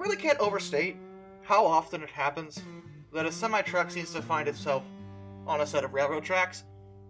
really can't overstate how often it happens that a semi-truck seems to find itself on a set of railroad tracks,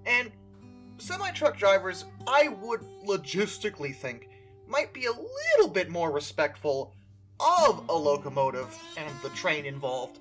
and semi-truck drivers, I would logistically think, might be a little bit more respectful of a locomotive and the train involved,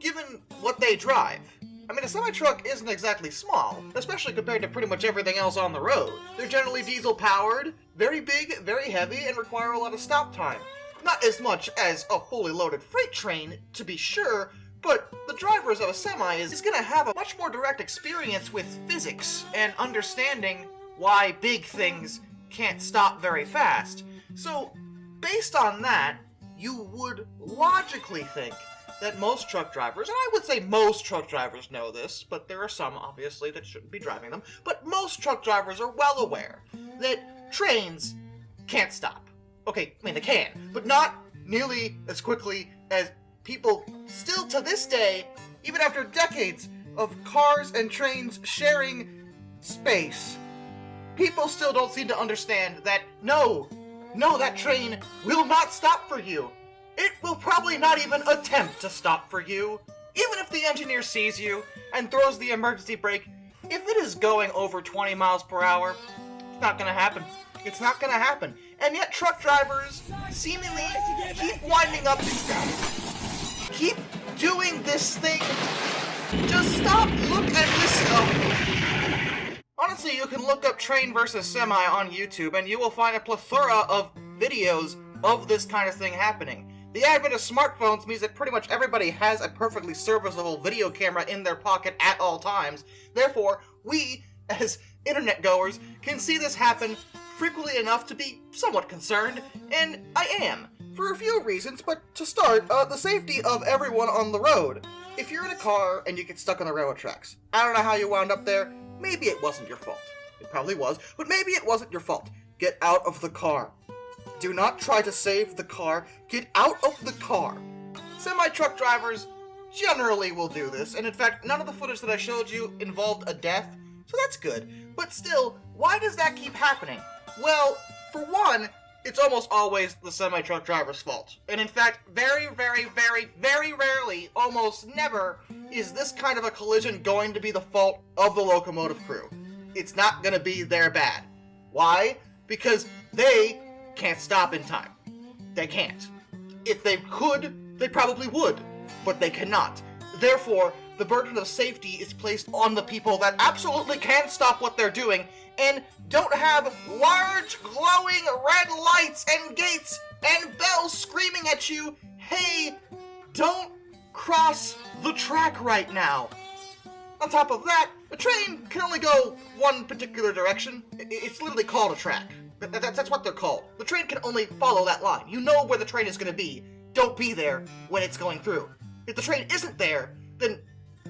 given what they drive. I mean, a semi-truck isn't exactly small, especially compared to pretty much everything else on the road. They're generally diesel-powered, very big, very heavy, and require a lot of stop time. Not as much as a fully loaded freight train, to be sure, but the drivers of a semi is going to have a much more direct experience with physics and understanding why big things can't stop very fast. So, based on that, you would logically think that most truck drivers, and I would say most truck drivers know this, but there are some, obviously, that shouldn't be driving them, but most truck drivers are well aware that trains can't stop. Okay, I mean, they can, but not nearly as quickly as people still to this day, even after decades of cars and trains sharing space, people still don't seem to understand that no, that train will not stop for you. It will probably not even attempt to stop for you. Even if the engineer sees you and throws the emergency brake, if it is going over 20 miles per hour, it's not gonna happen. It's not gonna happen. And yet truck drivers seemingly keep winding up, keep doing this thing. Just stop, look, and listen. Honestly, you can look up train versus semi on YouTube and you will find a plethora of videos of this kind of thing happening. The advent of smartphones means that pretty much everybody has a perfectly serviceable video camera in their pocket at all times. Therefore, we, as internet goers, can see this happen frequently enough to be somewhat concerned, and I am, for a few reasons, but to start, the safety of everyone on the road. If you're in a car and you get stuck on the railroad tracks, I don't know how you wound up there, maybe it wasn't your fault. It probably was, but maybe it wasn't your fault. Get out of the car. Do not try to save the car. Get out of the car. Semi-truck drivers generally will do this, and in fact, none of the footage that I showed you involved a death, so that's good. But still, why does that keep happening? Well, for one, it's almost always the semi-truck driver's fault. And in fact, very, very, very, very rarely, almost never, is this kind of a collision going to be the fault of the locomotive crew. It's not going to be their bad. Why? Because they can't stop in time. They can't. If they could, they probably would, but they cannot. Therefore, the burden of safety is placed on the people that absolutely can stop what they're doing and don't have large glowing red lights and gates and bells screaming at you, hey, don't cross the track right now. On top of that, a train can only go one particular direction. It's literally called a track. That's what they're called. The train can only follow that line. You know where the train is going to be. Don't be there when it's going through. If the train isn't there, then,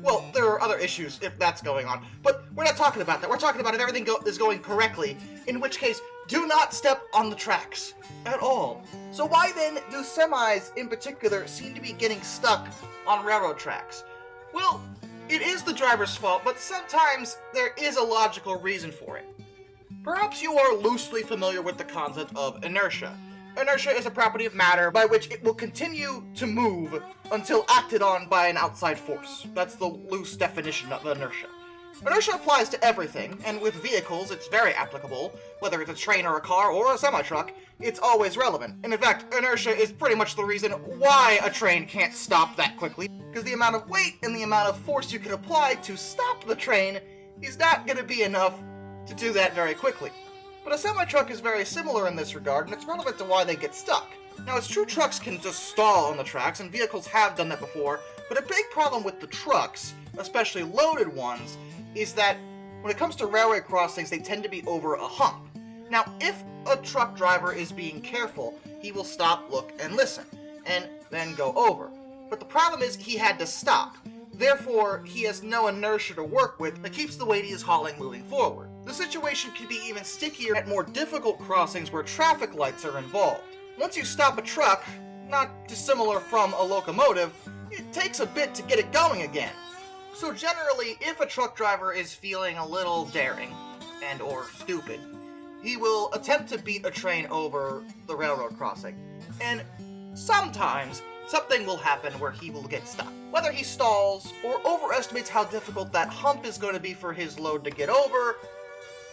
well, there are other issues if that's going on. But we're not talking about that. We're talking about if everything is going correctly, in which case, do not step on the tracks at all. So why then do semis in particular seem to be getting stuck on railroad tracks? Well, it is the driver's fault, but sometimes there is a logical reason for it. Perhaps you are loosely familiar with the concept of inertia. Inertia is a property of matter by which it will continue to move until acted on by an outside force. That's the loose definition of inertia. Inertia applies to everything, and with vehicles it's very applicable. Whether it's a train or a car or a semi-truck, it's always relevant. And in fact, inertia is pretty much the reason why a train can't stop that quickly, because the amount of weight and the amount of force you can apply to stop the train is not going to be enough to do that very quickly. But a semi-truck is very similar in this regard, and it's relevant to why they get stuck. Now, it's true trucks can just stall on the tracks, and vehicles have done that before, but a big problem with the trucks, especially loaded ones, is that when it comes to railway crossings, they tend to be over a hump. Now, if a truck driver is being careful, he will stop, look, and listen, and then go over. But the problem is he had to stop. Therefore, he has no inertia to work with that keeps the weight he is hauling moving forward. The situation can be even stickier at more difficult crossings where traffic lights are involved. Once you stop a truck, not dissimilar from a locomotive, it takes a bit to get it going again. So generally, if a truck driver is feeling a little daring and or stupid, he will attempt to beat a train over the railroad crossing. And sometimes something will happen where he will get stuck. Whether he stalls or overestimates how difficult that hump is going to be for his load to get over,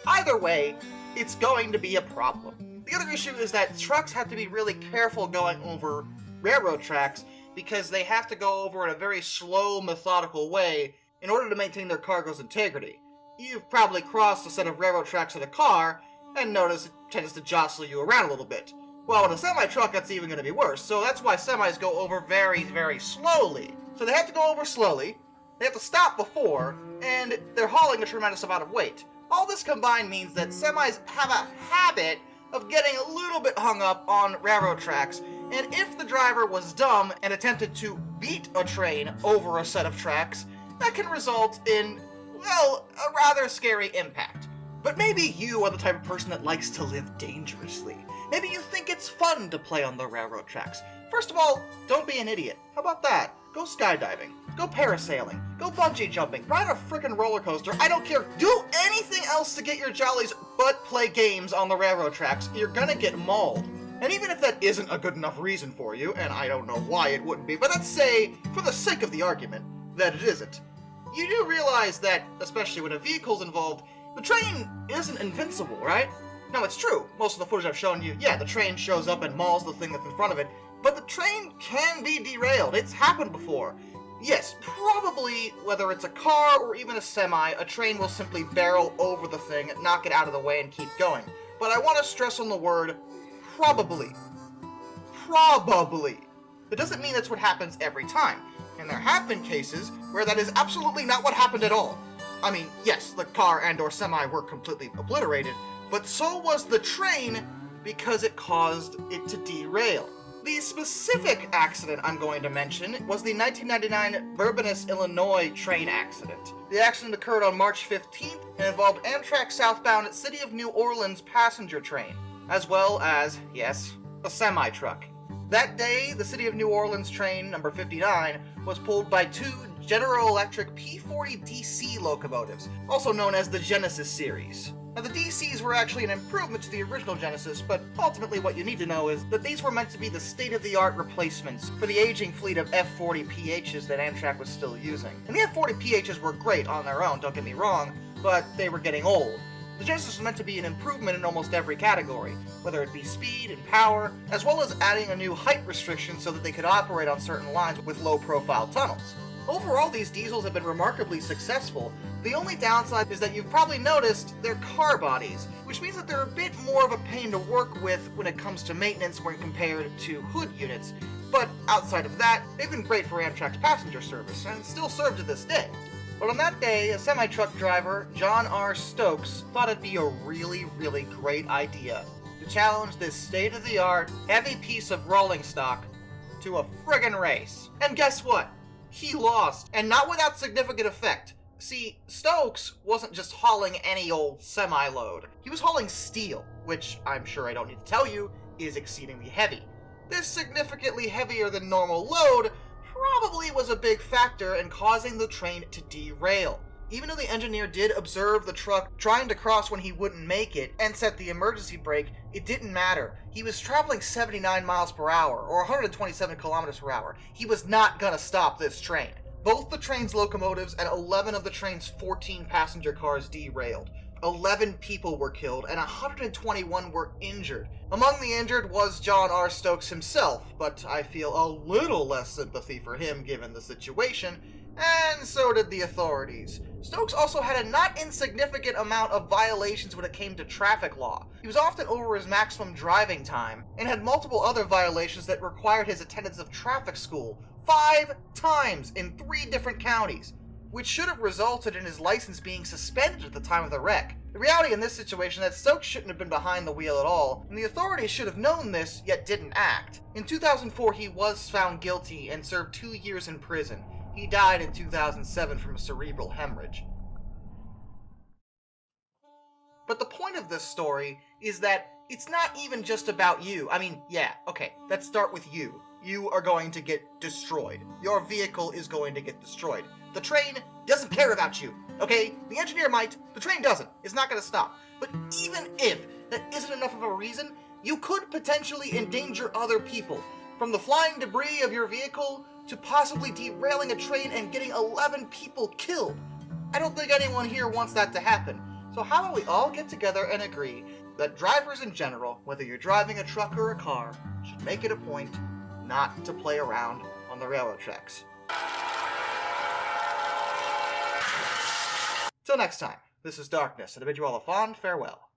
either way, it's going to be a problem. The other issue is that trucks have to be really careful going over railroad tracks because they have to go over in a very slow, methodical way in order to maintain their cargo's integrity. You've probably crossed a set of railroad tracks in a car and noticed it tends to jostle you around a little bit. Well, in a semi-truck, that's even going to be worse, so that's why semis go over very, very slowly. So they have to go over slowly, they have to stop before, and they're hauling a tremendous amount of weight. All this combined means that semis have a habit of getting a little bit hung up on railroad tracks, and if the driver was dumb and attempted to beat a train over a set of tracks, that can result in, well, a rather scary impact. But maybe you are the type of person that likes to live dangerously. Maybe you think it's fun to play on the railroad tracks. First of all, don't be an idiot. How about that? Go skydiving, go parasailing, go bungee jumping, ride a frickin' roller coaster, I don't care. Do anything else to get your jollies but play games on the railroad tracks. You're gonna get mauled. And even if that isn't a good enough reason for you, and I don't know why it wouldn't be, but let's say, for the sake of the argument, that it isn't. You do realize that, especially when a vehicle's involved, the train isn't invincible, right? Now, it's true. Most of the footage I've shown you, yeah, the train shows up and mauls the thing that's in front of it, but the train can be derailed. It's happened before. Yes, probably, whether it's a car or even a semi, a train will simply barrel over the thing, knock it out of the way, and keep going. But I want to stress on the word probably. Probably. It doesn't mean that's what happens every time. And there have been cases where that is absolutely not what happened at all. I mean, yes, the car and or semi were completely obliterated, but so was the train because it caused it to derail. The specific accident I'm going to mention was the 1999 Bourbonnais, Illinois train accident. The accident occurred on March 15th and involved Amtrak southbound City of New Orleans passenger train, as well as, yes, a semi-truck. That day, the City of New Orleans train number 59 was pulled by two General Electric P40 DC locomotives, also known as the Genesis series. Now, the DCs were actually an improvement to the original Genesis, but ultimately what you need to know is that these were meant to be the state-of-the-art replacements for the aging fleet of F40 PHs that Amtrak was still using. And the F40 PHs were great on their own, don't get me wrong, but they were getting old. The Genesis was meant to be an improvement in almost every category, whether it be speed and power, as well as adding a new height restriction so that they could operate on certain lines with low-profile tunnels. Overall, these diesels have been remarkably successful. The only downside is that you've probably noticed they're car bodies, which means that they're a bit more of a pain to work with when it comes to maintenance when compared to hood units. But outside of that, they've been great for Amtrak's passenger service, and still serve to this day. But on that day, a semi-truck driver, John R. Stokes, thought it'd be a really, really great idea to challenge this state-of-the-art, heavy piece of rolling stock to a friggin' race. And guess what? He lost, and not without significant effect. See, Stokes wasn't just hauling any old semi-load. He was hauling steel, which I'm sure I don't need to tell you, is exceedingly heavy. This significantly heavier than normal load probably was a big factor in causing the train to derail. Even though the engineer did observe the truck trying to cross when he wouldn't make it and set the emergency brake, it didn't matter. He was traveling 79 miles per hour, or 127 kilometers per hour. He was not gonna stop this train. Both the train's locomotives and 11 of the train's 14 passenger cars derailed. 11 people were killed and 121 were injured. Among the injured was John R. Stokes himself, but I feel a little less sympathy for him given the situation, and so did the authorities. Stokes also had a not insignificant amount of violations when it came to traffic law. He was often over his maximum driving time, and had multiple other violations that required his attendance of traffic school 5 times in 3 different counties, which should have resulted in his license being suspended at the time of the wreck. The reality in this situation is that Stokes shouldn't have been behind the wheel at all, and the authorities should have known this, yet didn't act. In 2004, he was found guilty and served 2 years in prison. He died in 2007 from a cerebral hemorrhage. But the point of this story is that it's not even just about you. I mean, yeah, okay, let's start with you. You are going to get destroyed. Your vehicle is going to get destroyed. The train doesn't care about you, okay? The engineer might, the train doesn't. It's not going to stop. But even if that isn't enough of a reason, you could potentially endanger other people. From the flying debris of your vehicle to possibly derailing a train and getting 11 people killed. I don't think anyone here wants that to happen. So how about we all get together and agree that drivers in general, whether you're driving a truck or a car, should make it a point not to play around on the railroad tracks. Till next time, this is Darkness, and I bid you all a fond farewell.